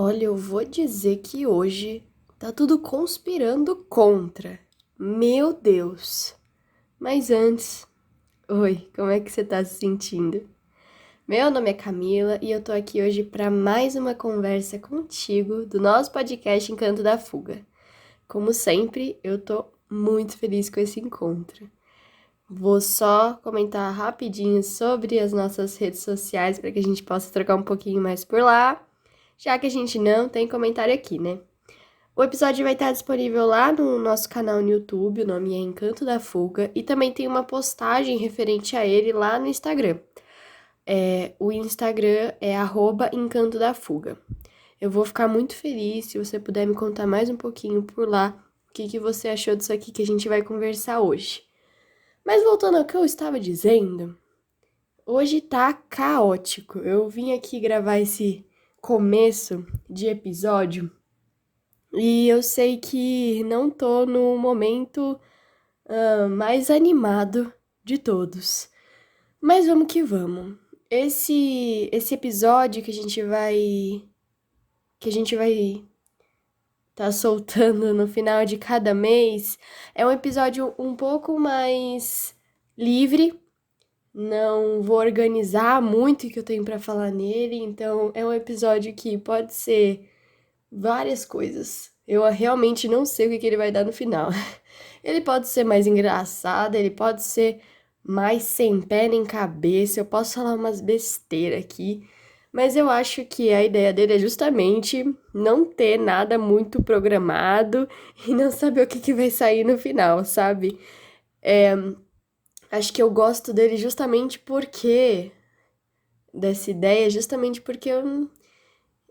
Olha, eu vou dizer que hoje tá tudo conspirando contra. Meu Deus! Mas antes, oi, como é que você tá se sentindo? Meu nome é Camila e eu tô aqui hoje para mais uma conversa contigo do nosso podcast Encanto da Fuga. Como sempre, eu tô muito feliz com esse encontro. Vou só comentar rapidinho sobre as nossas redes sociais para que a gente possa trocar um pouquinho mais por lá, já que a gente não tem comentário aqui, né? O episódio vai estar disponível lá no nosso canal no YouTube, o nome é Encanto da Fuga, e também tem uma postagem referente a ele lá no Instagram. O Instagram é @Encanto da Fuga. Eu vou ficar muito feliz se você puder me contar mais um pouquinho por lá o que você achou disso aqui que a gente vai conversar hoje. Mas voltando ao que eu estava dizendo, hoje tá caótico. Eu vim aqui gravar esse começo de episódio e eu sei que não tô no momento mais animado de todos. Mas vamos que vamos. Esse episódio que a gente vai tá soltando no final de cada mês é um episódio um pouco mais livre. Não vou organizar muito o que eu tenho pra falar nele, então é um episódio que pode ser várias coisas. Eu realmente não sei o que ele vai dar no final. Ele pode ser mais engraçado, ele pode ser mais sem pé nem cabeça, eu posso falar umas besteiras aqui, mas eu acho que a ideia dele é justamente não ter nada muito programado e não saber o que vai sair no final, sabe? Acho que eu gosto dele justamente porque dessa ideia, justamente porque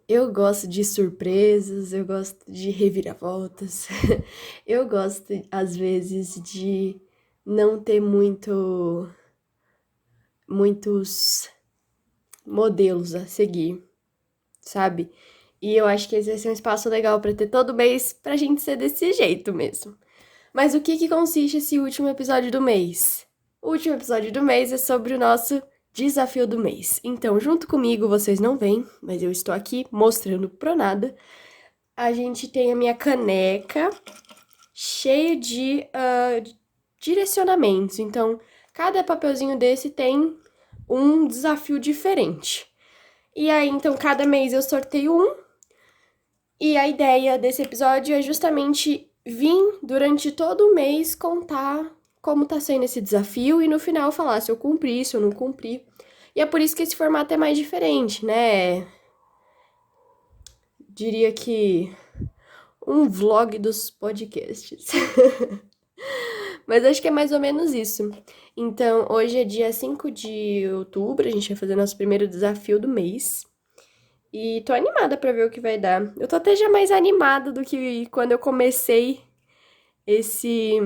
eu gosto de surpresas, eu gosto de reviravoltas, eu gosto, às vezes, de não ter muitos modelos a seguir, sabe? E eu acho que esse vai ser um espaço legal pra ter todo mês pra gente ser desse jeito mesmo. Mas o que consiste esse último episódio do mês? O último episódio do mês é sobre o nosso desafio do mês. Então, junto comigo, vocês não veem, mas eu estou aqui mostrando pro nada. A gente tem a minha caneca cheia de direcionamentos. Então, cada papelzinho desse tem um desafio diferente. E aí, então, cada mês eu sorteio um. E a ideia desse episódio é justamente vir durante todo o mês contar como tá sendo esse desafio e no final falar se eu cumpri, se eu não cumpri. E é por isso que esse formato é mais diferente, né? Diria que um vlog dos podcasts. Mas acho que é mais ou menos isso. Então, hoje é dia 5 de outubro, a gente vai fazer nosso primeiro desafio do mês. E tô animada pra ver o que vai dar. Eu tô até já mais animada do que quando eu comecei esse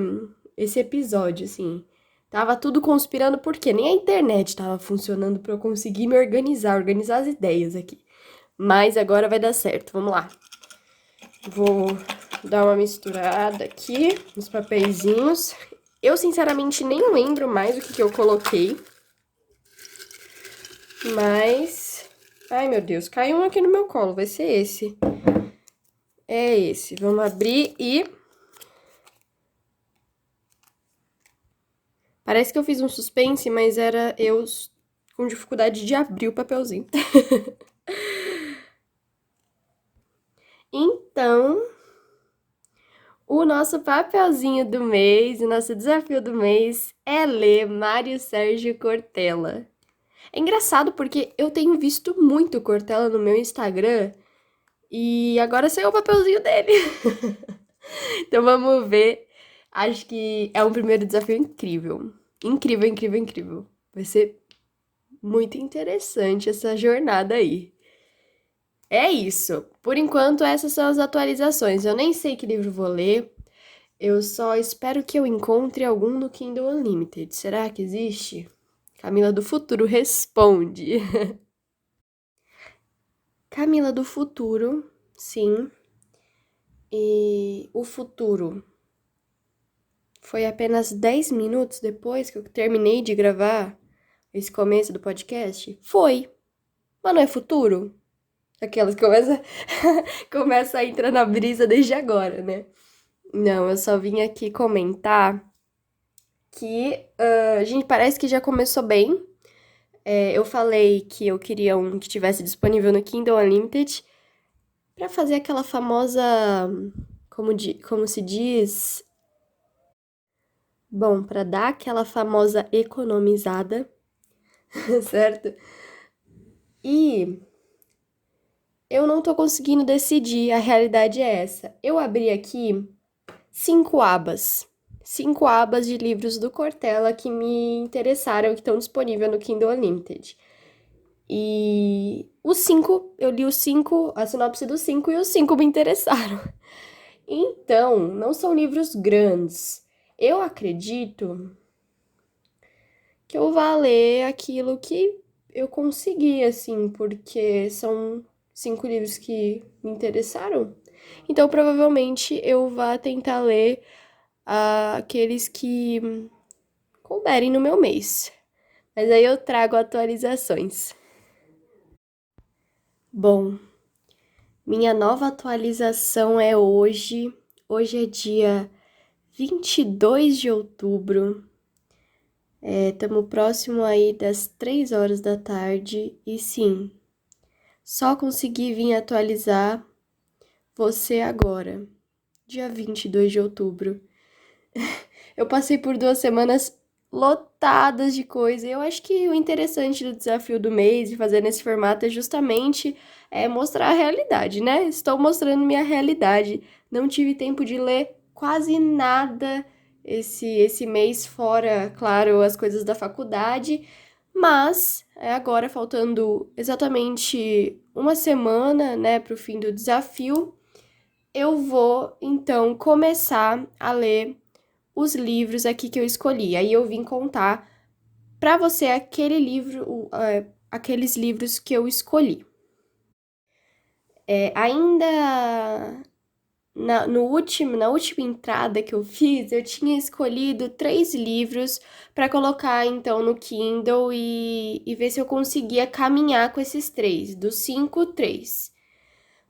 esse episódio, assim. Tava tudo conspirando porque nem a internet tava funcionando pra eu conseguir me organizar as ideias aqui. Mas agora vai dar certo. Vamos lá. Vou dar uma misturada aqui nos papeizinhos. Eu, sinceramente, nem lembro mais o que eu coloquei. Mas... Ai, meu Deus, caiu um aqui no meu colo. Vai ser esse. É esse. Vamos abrir e... Parece que eu fiz um suspense, mas era eu com dificuldade de abrir o papelzinho. Então, o nosso papelzinho do mês, o nosso desafio do mês é ler Mário Sérgio Cortella. É engraçado porque eu tenho visto muito Cortella no meu Instagram e agora saiu o papelzinho dele. Então vamos ver. Acho que é um primeiro desafio incrível. Incrível, incrível, incrível. Vai ser muito interessante essa jornada aí. É isso. Por enquanto, essas são as atualizações. Eu nem sei que livro vou ler. Eu só espero que eu encontre algum no Kindle Unlimited. Será que existe? Camila do Futuro responde. Camila do Futuro, sim. E o futuro foi apenas 10 minutos depois que eu terminei de gravar esse começo do podcast? Foi. Mas não é futuro? Aquelas que começa a entrar na brisa desde agora, né? Não, eu só vim aqui comentar que a gente parece que já começou bem. Eu falei que eu queria um que tivesse disponível no Kindle Unlimited para fazer aquela famosa, como se diz, bom, para dar aquela famosa economizada, certo? E eu não tô conseguindo decidir, a realidade é essa. Eu abri aqui 5 abas. 5 abas de livros do Cortella que me interessaram, que estão disponíveis no Kindle Unlimited. E os 5, eu li os 5, a sinopse dos 5, e os 5 me interessaram. Então, não são livros grandes. Eu acredito que eu vá ler aquilo que eu consegui, assim, porque são 5 livros que me interessaram. Então, provavelmente, eu vá tentar ler aqueles que couberem no meu mês. Mas aí eu trago atualizações. Bom, minha nova atualização é hoje. Hoje é dia 22 de outubro. Estamos próximo aí das 3 horas da tarde. E sim, só consegui vir atualizar você agora, dia 22 de outubro. Eu passei por 2 semanas lotadas de coisa. Eu acho que o interessante do desafio do mês e fazer nesse formato é justamente mostrar a realidade, né? Estou mostrando minha realidade. Não tive tempo de ler quase nada esse mês, fora, claro, as coisas da faculdade. Mas agora, faltando exatamente uma semana, né, para o fim do desafio, eu vou então começar a ler os livros aqui que eu escolhi. Aí eu vim contar para você aquele livro, aqueles livros que eu escolhi. Ainda na última entrada que eu fiz, eu tinha escolhido 3 livros para colocar então no Kindle e ver se eu conseguia caminhar com esses 3, dos 5, 3.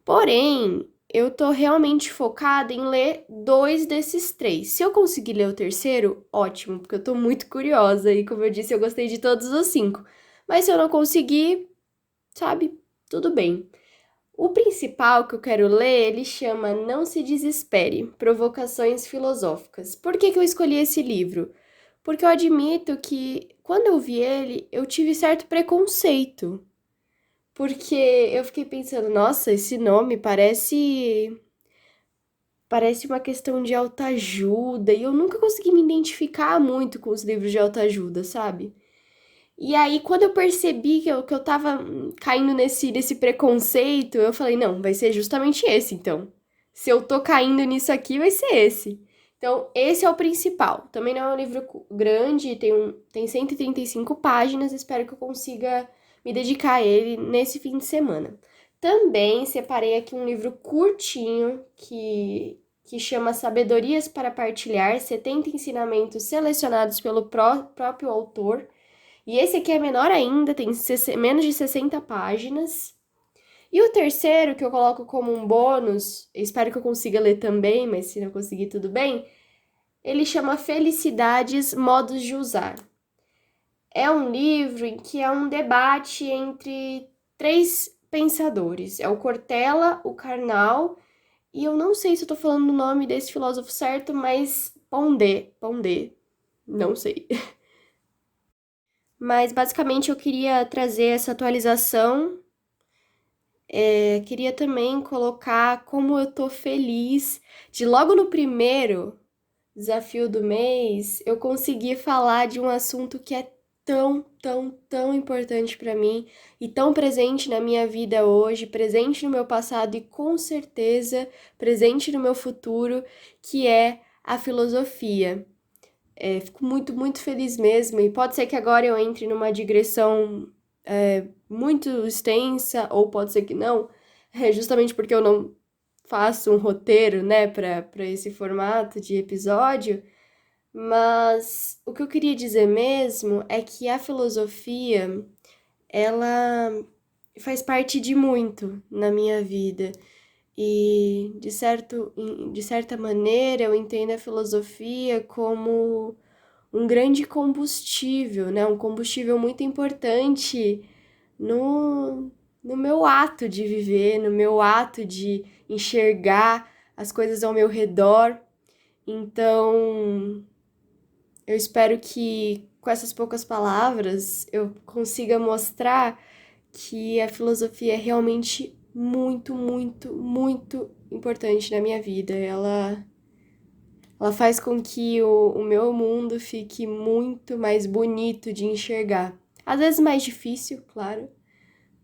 Porém, eu tô realmente focada em ler 2 desses 3. Se eu conseguir ler o terceiro, ótimo, porque eu tô muito curiosa e, como eu disse, eu gostei de todos os 5. Mas se eu não conseguir, sabe, tudo bem. O principal que eu quero ler, ele chama Não Se Desespere, Provocações Filosóficas. Por que eu escolhi esse livro? Porque eu admito que, quando eu vi ele, eu tive certo preconceito. Porque eu fiquei pensando, nossa, esse nome parece uma questão de autoajuda, e eu nunca consegui me identificar muito com os livros de autoajuda, sabe? E aí, quando eu percebi que eu tava caindo nesse preconceito, eu falei, não, vai ser justamente esse, então. Se eu tô caindo nisso aqui, vai ser esse. Então, esse é o principal. Também não é um livro grande, tem 135 páginas, espero que eu consiga me dedicar a ele nesse fim de semana. Também separei aqui um livro curtinho que chama Sabedorias para Partilhar, 70 ensinamentos selecionados pelo próprio autor. E esse aqui é menor ainda, tem menos de 60 páginas. E o terceiro, que eu coloco como um bônus, espero que eu consiga ler também, mas se não conseguir, tudo bem. Ele chama Felicidades, Modos de Usar. É um livro em que é um debate entre 3 pensadores. É o Cortella, o Karnal, e eu não sei se eu tô falando o nome desse filósofo certo, mas Pondé, não sei. Mas basicamente eu queria trazer essa atualização. Queria também colocar como eu tô feliz de logo no primeiro desafio do mês eu conseguir falar de um assunto que é tão, tão, tão importante para mim e tão presente na minha vida hoje, presente no meu passado e com certeza presente no meu futuro, que é a filosofia. Fico muito, muito feliz mesmo. E pode ser que agora eu entre numa digressão muito extensa, ou pode ser que não, justamente porque eu não faço um roteiro, né, para esse formato de episódio. Mas o que eu queria dizer mesmo é que a filosofia, ela faz parte de muito na minha vida. E, de certa maneira, eu entendo a filosofia como um grande combustível, né? Um combustível muito importante no, no meu ato de viver, no meu ato de enxergar as coisas ao meu redor. Então, eu espero que com essas poucas palavras eu consiga mostrar que a filosofia é realmente muito, muito, muito importante na minha vida. Ela faz com que o meu mundo fique muito mais bonito de enxergar. Às vezes mais difícil, claro,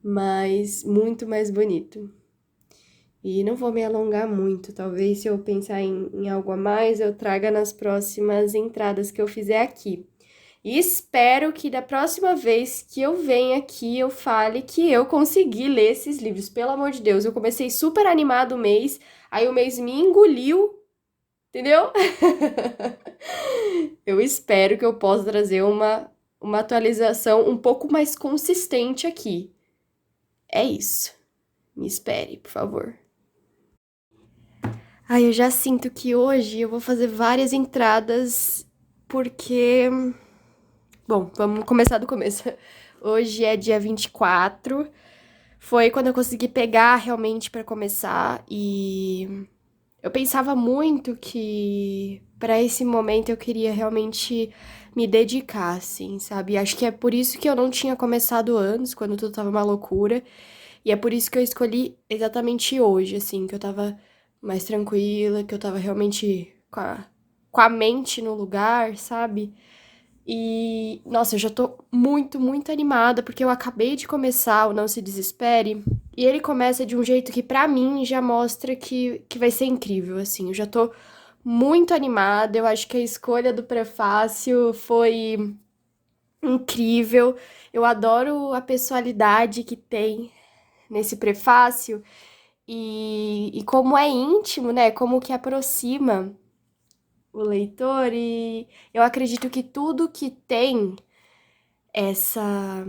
mas muito mais bonito. E não vou me alongar muito, talvez se eu pensar em algo a mais, eu traga nas próximas entradas que eu fizer aqui. E espero que da próxima vez que eu venha aqui eu fale que eu consegui ler esses livros. Pelo amor de Deus, eu comecei super animado o mês, aí o mês me engoliu, entendeu? Eu espero que eu possa trazer uma atualização um pouco mais consistente aqui. É isso. Me espere, por favor. Ai, eu já sinto que hoje eu vou fazer várias entradas, porque. Bom, vamos começar do começo. Hoje é dia 24. Foi quando eu consegui pegar realmente pra começar. E eu pensava muito que pra esse momento eu queria realmente me dedicar, assim, sabe? Acho que é por isso que eu não tinha começado antes, quando tudo tava uma loucura. E é por isso que eu escolhi exatamente hoje, assim, que eu tava mais tranquila, que eu tava realmente com a mente no lugar, sabe? E, nossa, eu já tô muito, muito animada, porque eu acabei de começar o Não Se Desespere, e ele começa de um jeito que, pra mim, já mostra que vai ser incrível, assim. Eu já tô muito animada, eu acho que a escolha do prefácio foi incrível. Eu adoro a pessoalidade que tem nesse prefácio e como é íntimo, né? Como que aproxima o leitor, e eu acredito que tudo que tem essa,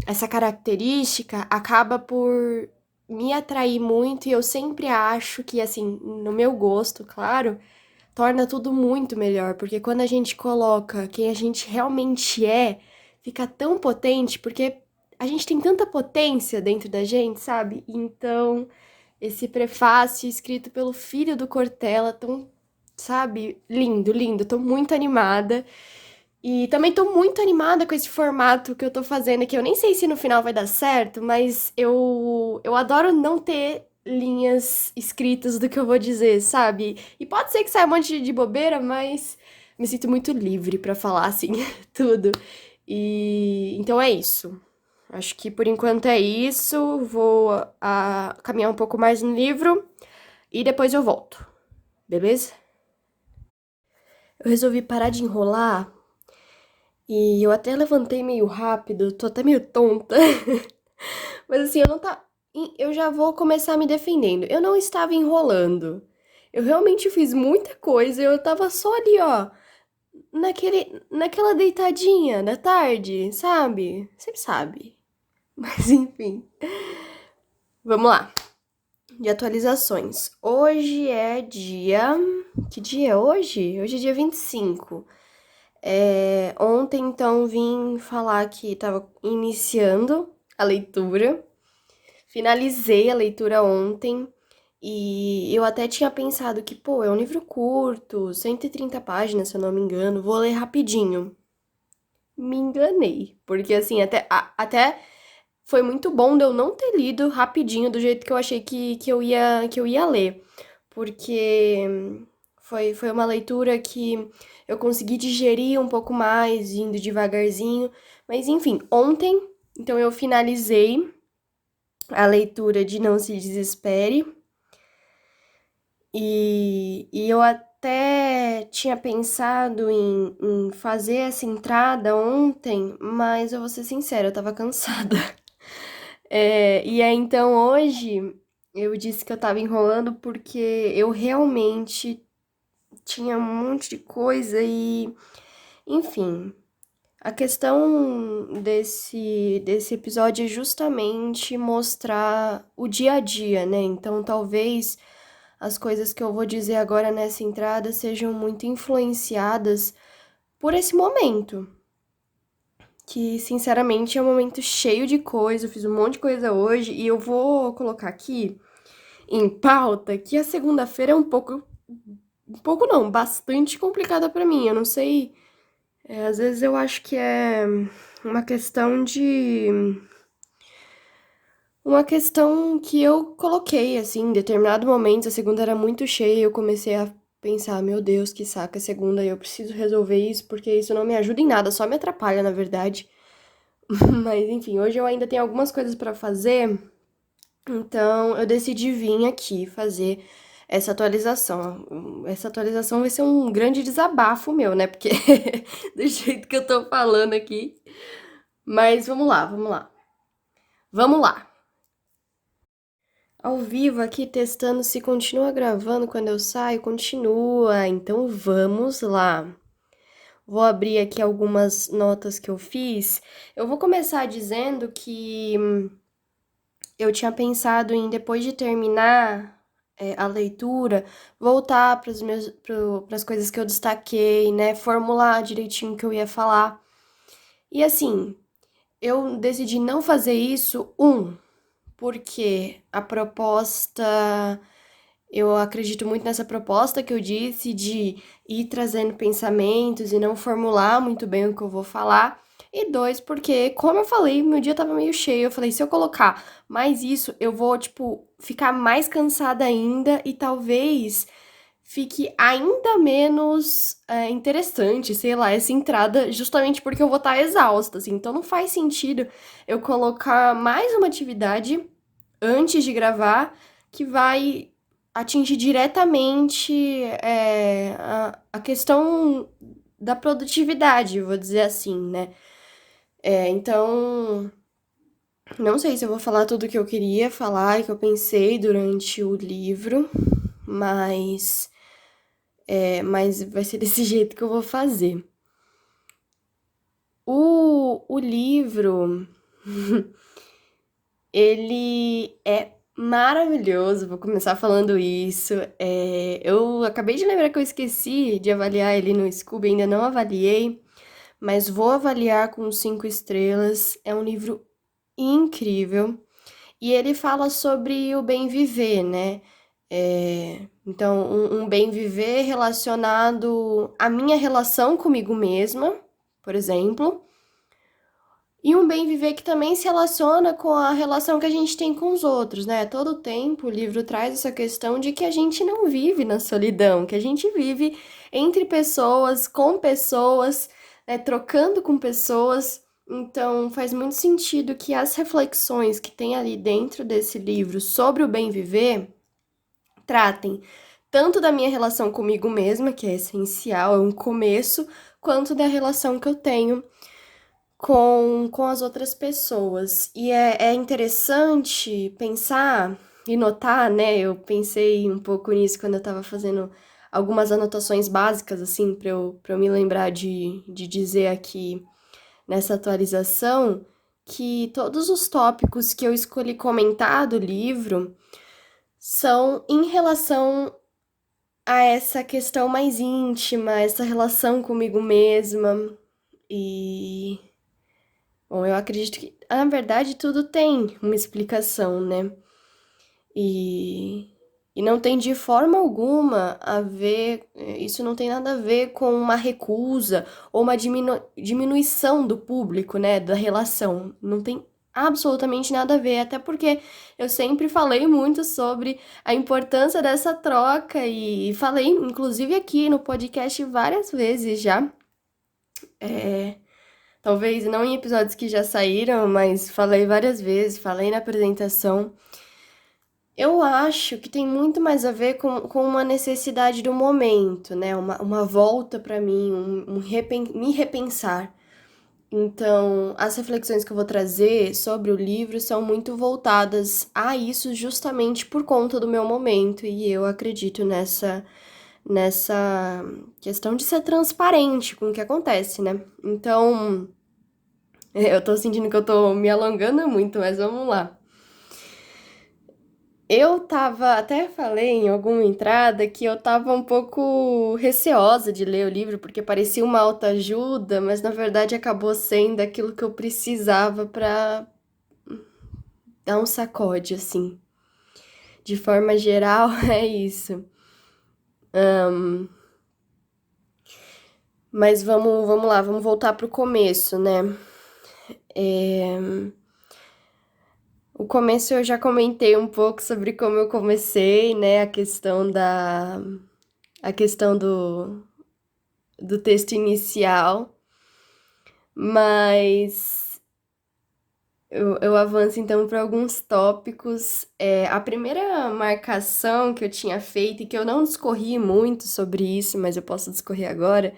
essa característica acaba por me atrair muito, e eu sempre acho que, assim, no meu gosto, claro, torna tudo muito melhor, porque quando a gente coloca quem a gente realmente é, fica tão potente, porque a gente tem tanta potência dentro da gente, sabe? Então, esse prefácio escrito pelo filho do Cortella, tão, sabe, lindo, lindo, tô muito animada. E também tô muito animada com esse formato que eu tô fazendo aqui. Eu nem sei se no final vai dar certo, mas eu adoro não ter linhas escritas do que eu vou dizer, sabe? E pode ser que saia um monte de bobeira, mas me sinto muito livre pra falar assim tudo. E então é isso. Acho que por enquanto é isso. Vou caminhar um pouco mais no livro e depois eu volto, beleza? Eu resolvi parar de enrolar e eu até levantei meio rápido, tô até meio tonta. Mas assim, eu não tá. Eu já vou começar me defendendo. Eu não estava enrolando. Eu realmente fiz muita coisa, eu tava só ali, ó, naquela deitadinha da tarde, sabe? Sempre sabe. Mas enfim, vamos lá. De atualizações. Hoje é dia. Que dia é hoje? Hoje é dia 25. Ontem, então, vim falar que tava iniciando a leitura. Finalizei a leitura ontem e eu até tinha pensado que, pô, é um livro curto, 130 páginas, se eu não me engano, vou ler rapidinho. Me enganei, porque assim, até foi muito bom de eu não ter lido rapidinho do jeito que eu achei que eu ia ler, porque foi uma leitura que eu consegui digerir um pouco mais, indo devagarzinho, mas enfim, ontem, então eu finalizei a leitura de Não Se Desespere, e eu até tinha pensado em fazer essa entrada ontem, mas eu vou ser sincera, eu tava cansada. E aí então hoje eu disse que eu tava enrolando porque eu realmente tinha um monte de coisa e, enfim, A questão desse episódio é justamente mostrar o dia a dia, né? Então, talvez as coisas que eu vou dizer agora nessa entrada sejam muito influenciadas por esse momento, que sinceramente é um momento cheio de coisa, eu fiz um monte de coisa hoje e eu vou colocar aqui em pauta que a segunda-feira é um pouco não, bastante complicada pra mim. Eu não sei, às vezes eu acho que é uma questão de uma questão que eu coloquei assim, em determinado momento, a segunda era muito cheia, eu comecei a pensar, meu Deus, que saca a segunda, eu preciso resolver isso porque isso não me ajuda em nada, só me atrapalha, na verdade. Mas enfim, hoje eu ainda tenho algumas coisas pra fazer, então eu decidi vir aqui fazer essa atualização. Essa atualização vai ser um grande desabafo meu, né? Porque do jeito que eu tô falando aqui. Mas vamos lá, vamos lá. Vamos lá. Ao vivo aqui testando se continua gravando quando eu saio, continua. Então vamos lá. Vou abrir aqui algumas notas que eu fiz. Eu vou começar dizendo que eu tinha pensado em, depois de terminar a leitura, voltar para as coisas que eu destaquei, né? Formular direitinho o que eu ia falar. E assim, eu decidi não fazer isso, porque a proposta. Eu acredito muito nessa proposta que eu disse de ir trazendo pensamentos e não formular muito bem o que eu vou falar. E dois, porque, como eu falei, meu dia tava meio cheio. Eu falei, se eu colocar mais isso, eu vou, tipo, ficar mais cansada ainda e talvez fique ainda menos interessante, sei lá, essa entrada, justamente porque eu vou estar exausta, assim. Então não faz sentido eu colocar mais uma atividade antes de gravar que vai atingir diretamente a questão da produtividade, vou dizer assim, né? Então, não sei se eu vou falar tudo que eu queria falar e que eu pensei durante o livro, mas, mas vai ser desse jeito que eu vou fazer. O livro, ele é maravilhoso, vou começar falando isso. Eu acabei de lembrar que eu esqueci de avaliar ele no Scooby, ainda não avaliei, mas vou avaliar com 5 estrelas. É um livro incrível e ele fala sobre o bem viver, né? Então, um bem viver relacionado à minha relação comigo mesma, por exemplo. E um bem viver que também se relaciona com a relação que a gente tem com os outros, né? Todo tempo o livro traz essa questão de que a gente não vive na solidão, que a gente vive entre pessoas, com pessoas, né? Trocando com pessoas. Então faz muito sentido que as reflexões que tem ali dentro desse livro sobre o bem viver tratem tanto da minha relação comigo mesma, que é essencial, é um começo, quanto da relação que eu tenho com as outras pessoas. E é interessante pensar e notar, né? Eu pensei um pouco nisso quando eu tava fazendo algumas anotações básicas, assim, pra eu me lembrar de dizer aqui nessa atualização, que todos os tópicos que eu escolhi comentar do livro são em relação a essa questão mais íntima, essa relação comigo mesma. E bom, eu acredito que, na verdade, tudo tem uma explicação, né? E, e não tem de forma alguma a ver, isso não tem nada a ver com uma recusa ou uma diminuição do público, né? Da relação. Não tem absolutamente nada a ver, até porque eu sempre falei muito sobre a importância dessa troca e falei, inclusive, aqui no podcast várias vezes já. Talvez não em episódios que já saíram, mas falei várias vezes, falei na apresentação. Eu acho que tem muito mais a ver com uma necessidade do momento, né? Uma volta para mim, me repensar. Então, as reflexões que eu vou trazer sobre o livro são muito voltadas a isso justamente por conta do meu momento, e eu acredito nessa questão de ser transparente com o que acontece, né? Então, eu tô sentindo que eu tô me alongando muito, mas vamos lá. Até falei em alguma entrada que eu tava um pouco receosa de ler o livro, porque parecia uma autoajuda, mas na verdade acabou sendo aquilo que eu precisava pra dar um sacode, assim. De forma geral, é isso. Mas vamos lá, vamos voltar pro começo, né? O começo eu já comentei um pouco sobre como eu comecei, né? A questão do texto inicial, mas eu avanço então para alguns tópicos. A primeira marcação que eu tinha feito, e que eu não discorri muito sobre isso, mas eu posso discorrer agora,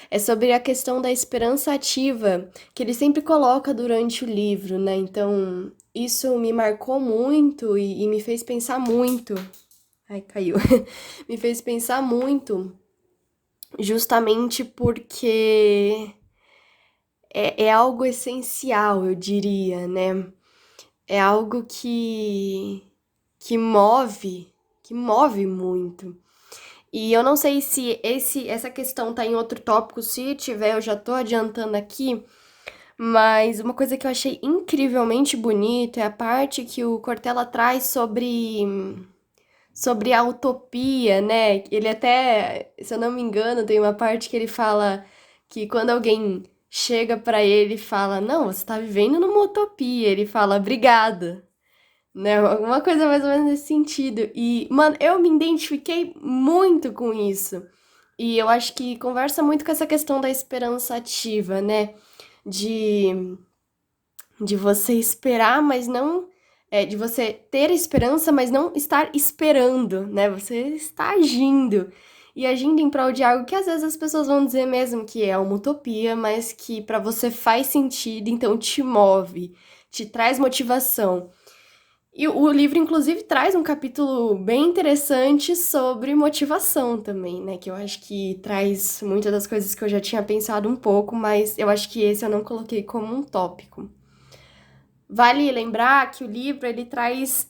é sobre a questão da esperança ativa, que ele sempre coloca durante o livro, né? Então, isso me marcou muito e me fez pensar muito. Ai, caiu. Me fez pensar muito, justamente porque é algo essencial, eu diria, né? É algo que que move muito. E eu não sei se essa questão tá em outro tópico, se tiver, eu já tô adiantando aqui, mas uma coisa que eu achei incrivelmente bonita é a parte que o Cortella traz sobre a utopia, né? Ele até, se eu não me engano, tem uma parte que ele fala que quando alguém chega pra ele e fala, não, você tá vivendo numa utopia, ele fala, obrigada, né? Alguma coisa mais ou menos nesse sentido. E, mano, eu me identifiquei muito com isso. E eu acho que conversa muito com essa questão da esperança ativa, né? De, de você esperar, mas não. De você ter esperança, mas não estar esperando, né? Você está agindo. E agindo em prol de algo que às vezes as pessoas vão dizer mesmo que é uma utopia, mas que para você faz sentido, então te move, te traz motivação. E o livro, inclusive, traz um capítulo bem interessante sobre motivação também, né? Que eu acho que traz muitas das coisas que eu já tinha pensado um pouco, mas eu acho que esse eu não coloquei como um tópico. Vale lembrar que o livro, ele traz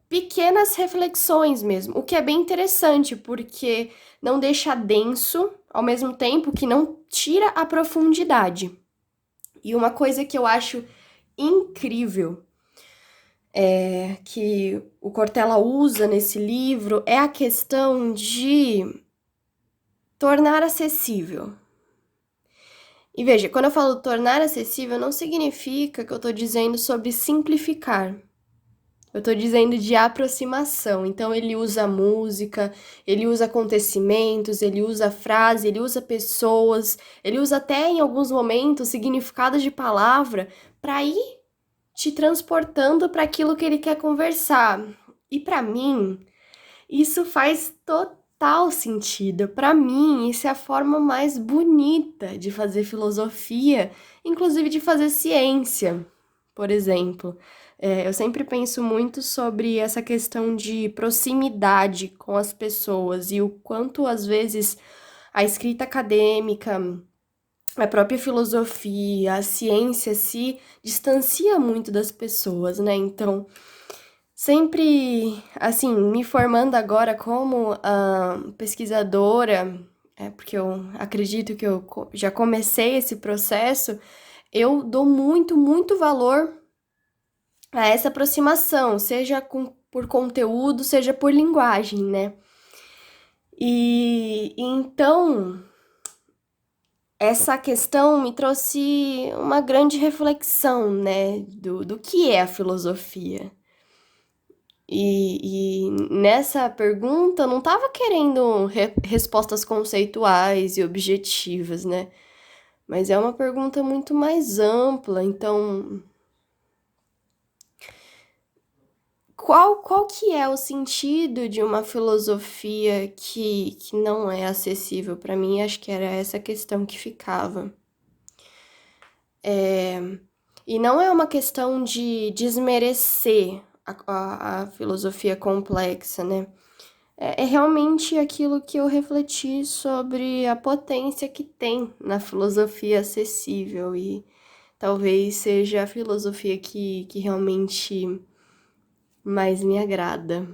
pequenas reflexões mesmo, o que é bem interessante, porque não deixa denso, ao mesmo tempo que não tira a profundidade. E uma coisa que eu acho incrível que o Cortella usa nesse livro é a questão de tornar acessível. E veja, quando eu falo tornar acessível, não significa que eu estou dizendo sobre simplificar. Eu estou dizendo de aproximação. Então, ele usa música, ele usa acontecimentos, ele usa frase, ele usa pessoas, ele usa até em alguns momentos significados de palavra para ir te transportando para aquilo que ele quer conversar. E para mim, isso faz total sentido. Para mim, isso é a forma mais bonita de fazer filosofia, inclusive de fazer ciência, por exemplo. Eu sempre penso muito sobre essa questão de proximidade com as pessoas e o quanto, às vezes, a escrita acadêmica, a própria filosofia, a ciência se distancia muito das pessoas, né? Então, sempre, assim, me formando agora como pesquisadora, porque eu acredito que eu já comecei esse processo, eu dou muito valor a essa aproximação, seja por conteúdo, seja por linguagem, né? E então, essa questão me trouxe uma grande reflexão, né, do que é a filosofia. E nessa pergunta eu não estava querendo respostas conceituais e objetivas, né? Mas é uma pergunta muito mais ampla, então qual que é o sentido de uma filosofia que não é acessível para mim? Acho que era essa questão que ficava. E não é uma questão de desmerecer a filosofia complexa, né? é realmente aquilo que eu refleti sobre a potência que tem na filosofia acessível e talvez seja a filosofia que realmente mais me agrada.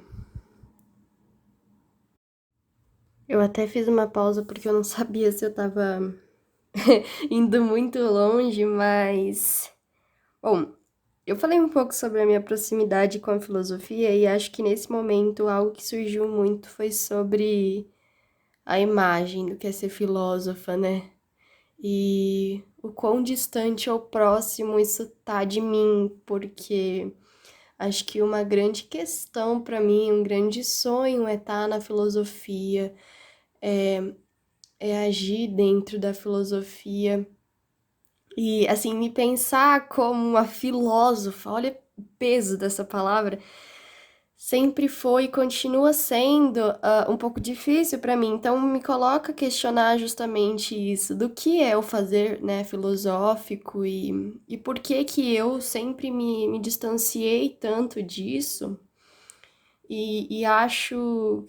Eu até fiz uma pausa porque eu não sabia se eu tava indo muito longe, mas. Bom, eu falei um pouco sobre a minha proximidade com a filosofia e acho que nesse momento algo que surgiu muito foi sobre a imagem do que é ser filósofa, né? E o quão distante ou próximo isso tá de mim, porque acho que uma grande questão para mim, um grande sonho é estar na filosofia, é agir dentro da filosofia e, assim, me pensar como uma filósofa, olha o peso dessa palavra, sempre foi e continua sendo um pouco difícil para mim. Então, me coloca a questionar justamente isso, do que é o fazer, né, filosófico e por que que eu sempre me distanciei tanto disso e acho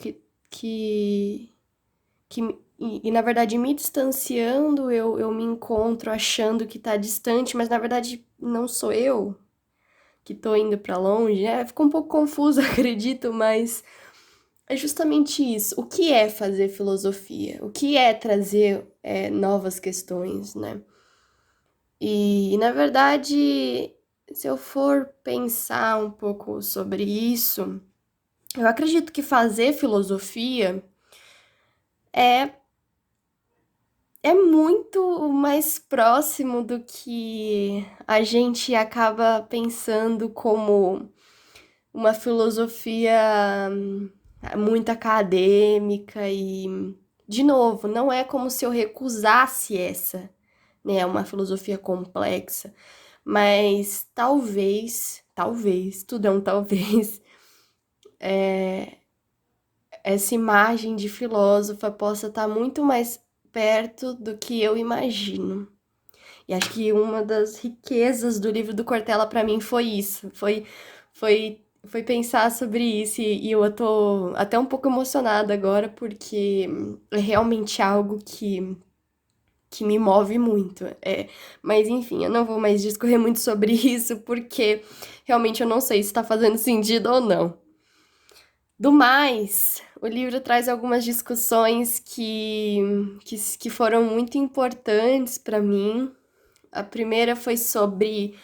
que, na verdade, me distanciando, eu me encontro achando que tá distante, mas na verdade não sou eu que tô indo pra longe. Ficou um pouco confuso, acredito, mas é justamente isso. O que é fazer filosofia? O que é trazer novas questões, né? Na verdade, se eu for pensar um pouco sobre isso, eu acredito que fazer filosofia é muito mais próximo do que a gente acaba pensando como uma filosofia muito acadêmica de novo, não é como se eu recusasse essa, né, uma filosofia complexa, mas talvez, tudo é um talvez, essa imagem de filósofa possa estar muito mais perto do que eu imagino. E acho que uma das riquezas do livro do Cortella para mim foi isso, foi pensar sobre isso e eu tô até um pouco emocionada agora porque é realmente algo que me move muito. Mas enfim, eu não vou mais discorrer muito sobre isso porque realmente eu não sei se está fazendo sentido ou não. Do mais, o livro traz algumas discussões que foram muito importantes para mim. A primeira foi sobre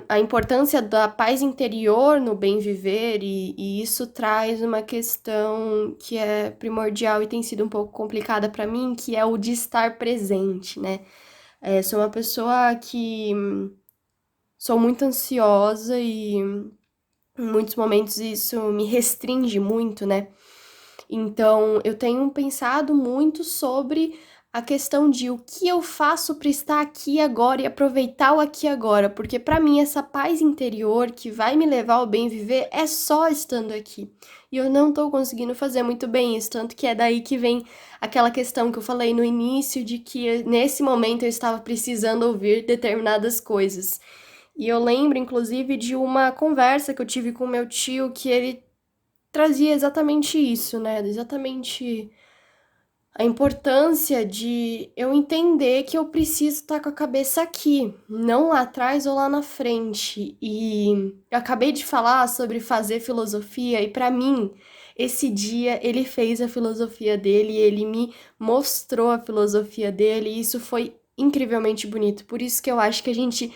a importância da paz interior no bem viver, e isso traz uma questão que é primordial e tem sido um pouco complicada para mim, que é o de estar presente, né? Sou uma pessoa que sou muito ansiosa e em muitos momentos isso me restringe muito, né? Então, eu tenho pensado muito sobre a questão de o que eu faço para estar aqui agora e aproveitar o aqui e agora, porque para mim essa paz interior que vai me levar ao bem viver é só estando aqui. E eu não tô conseguindo fazer muito bem isso, tanto que é daí que vem aquela questão que eu falei no início de que nesse momento eu estava precisando ouvir determinadas coisas. E eu lembro, inclusive, de uma conversa que eu tive com meu tio, que ele trazia exatamente isso, né? Exatamente a importância de eu entender que eu preciso estar com a cabeça aqui, não lá atrás ou lá na frente. E eu acabei de falar sobre fazer filosofia, e para mim, esse dia ele fez a filosofia dele, ele me mostrou a filosofia dele, e isso foi incrivelmente bonito. Por isso que eu acho que a gente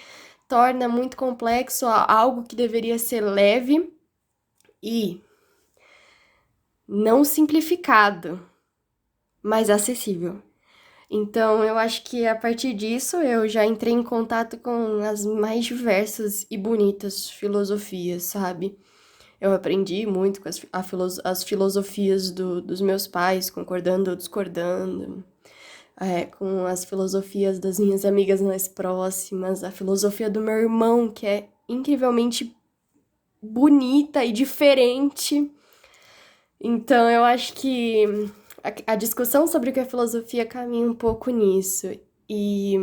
torna muito complexo algo que deveria ser leve e não simplificado, mas acessível. Então, eu acho que a partir disso eu já entrei em contato com as mais diversas e bonitas filosofias, sabe? Eu aprendi muito com as filosofias dos meus pais, concordando ou discordando, com as filosofias das minhas amigas mais próximas, a filosofia do meu irmão, que é incrivelmente bonita e diferente. Então, eu acho que a discussão sobre o que é filosofia caminha um pouco nisso. E,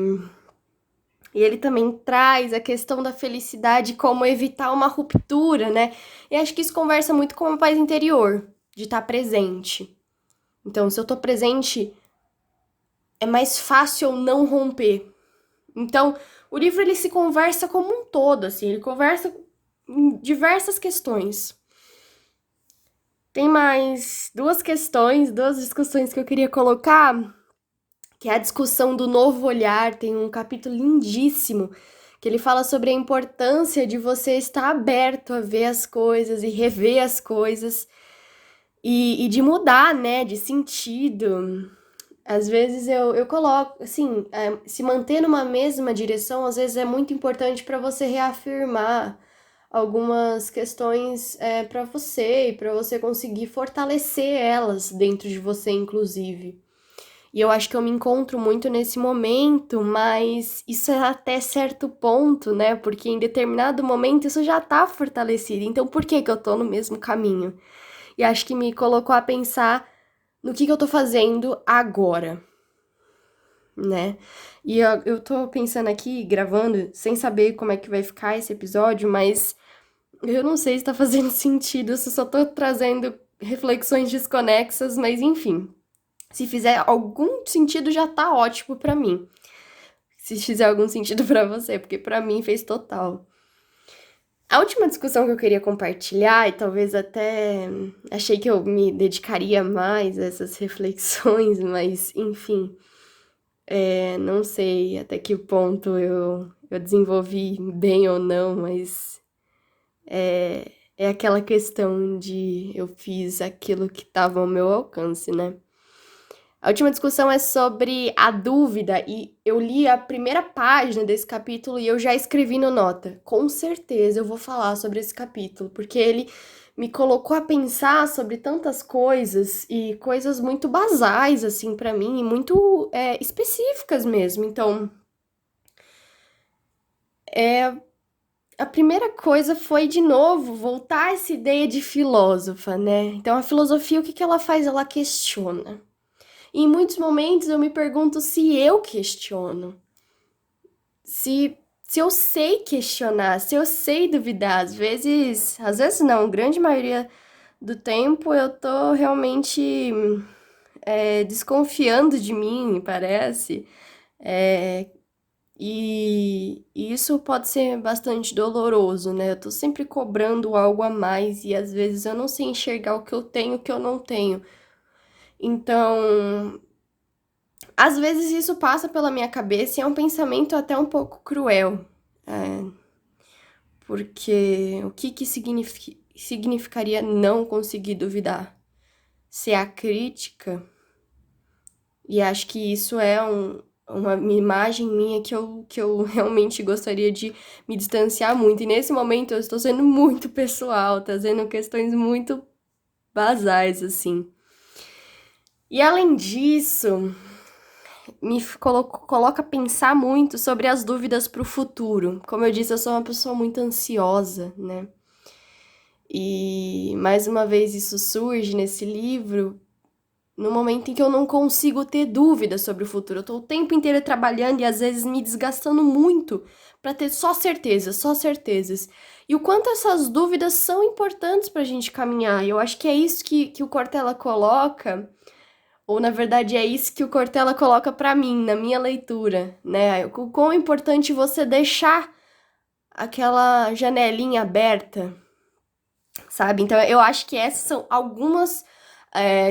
e ele também traz a questão da felicidade como evitar uma ruptura, né? E acho que isso conversa muito com a paz interior. de estar presente. Então, se eu tô presente, é mais fácil eu não romper. Então, o livro ele se conversa como um todo, assim, ele conversa em diversas questões. Tem mais duas discussões que eu queria colocar, que é a discussão do novo olhar. Tem um capítulo lindíssimo que ele fala sobre a importância de você estar aberto a ver as coisas e rever as coisas e de mudar, né, de sentido. Às vezes eu coloco, assim, se manter numa mesma direção, às vezes é muito importante para você reafirmar algumas questões para você e para você conseguir fortalecer elas dentro de você, inclusive. E eu acho que eu me encontro muito nesse momento, mas isso é até certo ponto, né? Porque em determinado momento isso já tá fortalecido. Então por que que eu tô no mesmo caminho? E acho que me colocou a pensar no que eu tô fazendo agora, né? E eu tô pensando aqui, gravando, sem saber como é que vai ficar esse episódio, mas eu não sei se tá fazendo sentido, se eu só tô trazendo reflexões desconexas, mas enfim. Se fizer algum sentido, já tá ótimo pra mim. Se fizer algum sentido pra você, porque pra mim fez total. A última discussão que eu queria compartilhar, e talvez até achei que eu me dedicaria mais a essas reflexões, mas enfim, não sei até que ponto eu desenvolvi bem ou não, mas é aquela questão de eu fiz aquilo que estava ao meu alcance, né? A última discussão é sobre a dúvida, e eu li a primeira página desse capítulo e eu já escrevi no nota. Com certeza eu vou falar sobre esse capítulo, porque ele me colocou a pensar sobre tantas coisas e coisas muito basais, assim, pra mim, e muito específicas mesmo. Então, a primeira coisa foi, de novo, voltar a essa ideia de filósofa, né? Então, a filosofia, o que que ela faz? Ela questiona. E em muitos momentos eu me pergunto se eu questiono, se eu sei questionar, se eu sei duvidar. Às vezes não, grande maioria do tempo eu tô realmente desconfiando de mim, parece. É, e isso pode ser bastante doloroso, né? Eu tô sempre cobrando algo a mais e às vezes eu não sei enxergar o que eu tenho e o que eu não tenho. Então, às vezes isso passa pela minha cabeça e é um pensamento até um pouco cruel, porque o que que significaria não conseguir duvidar? Ser a crítica, e acho que isso é uma imagem minha que eu realmente gostaria de me distanciar muito, e nesse momento eu estou sendo muito pessoal, trazendo questões muito basais, assim. E além disso, coloca a pensar muito sobre as dúvidas para o futuro. Como eu disse, eu sou uma pessoa muito ansiosa, né? E mais uma vez isso surge nesse livro, no momento em que eu não consigo ter dúvidas sobre o futuro. Eu tô o tempo inteiro trabalhando e às vezes me desgastando muito para ter só certezas, só certezas. E o quanto essas dúvidas são importantes para a gente caminhar. E eu acho que é isso que o Cortella coloca. Ou, na verdade, é isso que o Cortella coloca para mim, na minha leitura, né? O quão é importante você deixar aquela janelinha aberta, sabe? Então, eu acho que essas são algumas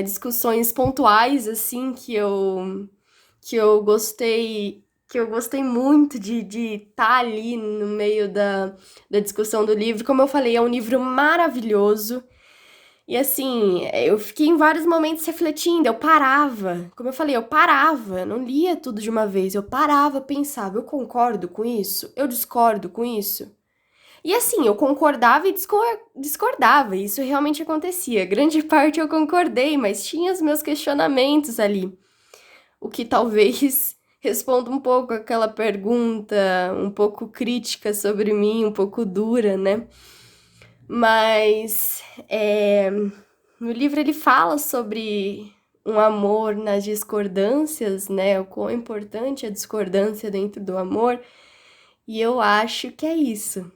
discussões pontuais, assim, que eu gostei muito de estar ali no meio da discussão do livro. Como eu falei, é um livro maravilhoso. E assim, eu fiquei em vários momentos refletindo, eu parava, como eu falei, eu parava, eu não lia tudo de uma vez, eu parava, pensava, eu concordo com isso? Eu discordo com isso? E assim, eu concordava e discordava, isso realmente acontecia. Grande parte eu concordei, mas tinha os meus questionamentos ali, o que talvez responda um pouco aquela pergunta um pouco crítica sobre mim, um pouco dura, né? Mas no livro ele fala sobre um amor nas discordâncias, né? O quão importante é a discordância dentro do amor. E eu acho que é isso.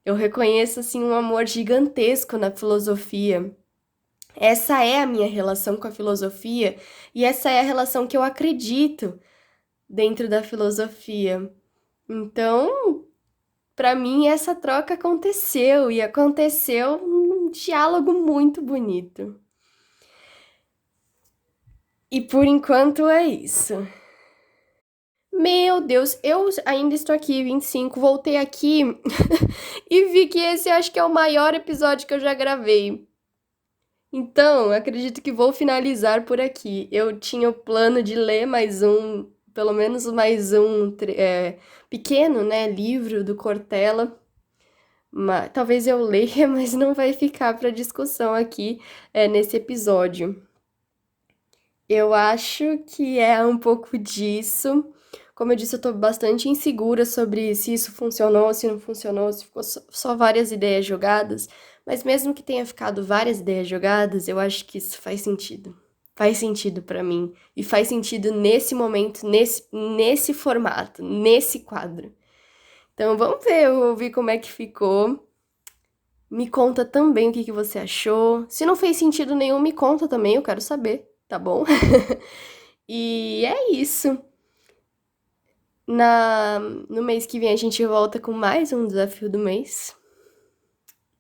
Eu reconheço, assim, um amor gigantesco na filosofia. Essa é a minha relação com a filosofia e essa é a relação que eu acredito dentro da filosofia. Então, para mim, essa troca aconteceu e aconteceu num diálogo muito bonito. E por enquanto é isso. Meu Deus, eu ainda estou aqui, 25, voltei aqui e vi que esse acho que é o maior episódio que eu já gravei. Então, acredito que vou finalizar por aqui. Eu tinha o plano de ler mais um, pelo menos mais um pequeno, né, livro do Cortella. Talvez eu leia, mas não vai ficar para discussão aqui, nesse episódio. Eu acho que é um pouco disso. Como eu disse, eu tô bastante insegura sobre se isso funcionou, se não funcionou, se ficou só várias ideias jogadas. Mas mesmo que tenha ficado várias ideias jogadas, eu acho que isso faz sentido. Faz sentido pra mim. E faz sentido nesse momento, nesse formato, nesse quadro. Então vamos ver, eu vou ver como é que ficou. Me conta também o que você achou. Se não fez sentido nenhum, me conta também, eu quero saber, tá bom? E é isso. No mês que vem a gente volta com mais um desafio do mês.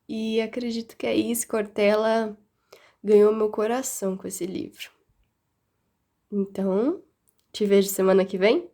E acredito que é isso. Cortella ganhou meu coração com esse livro. Então, te vejo semana que vem.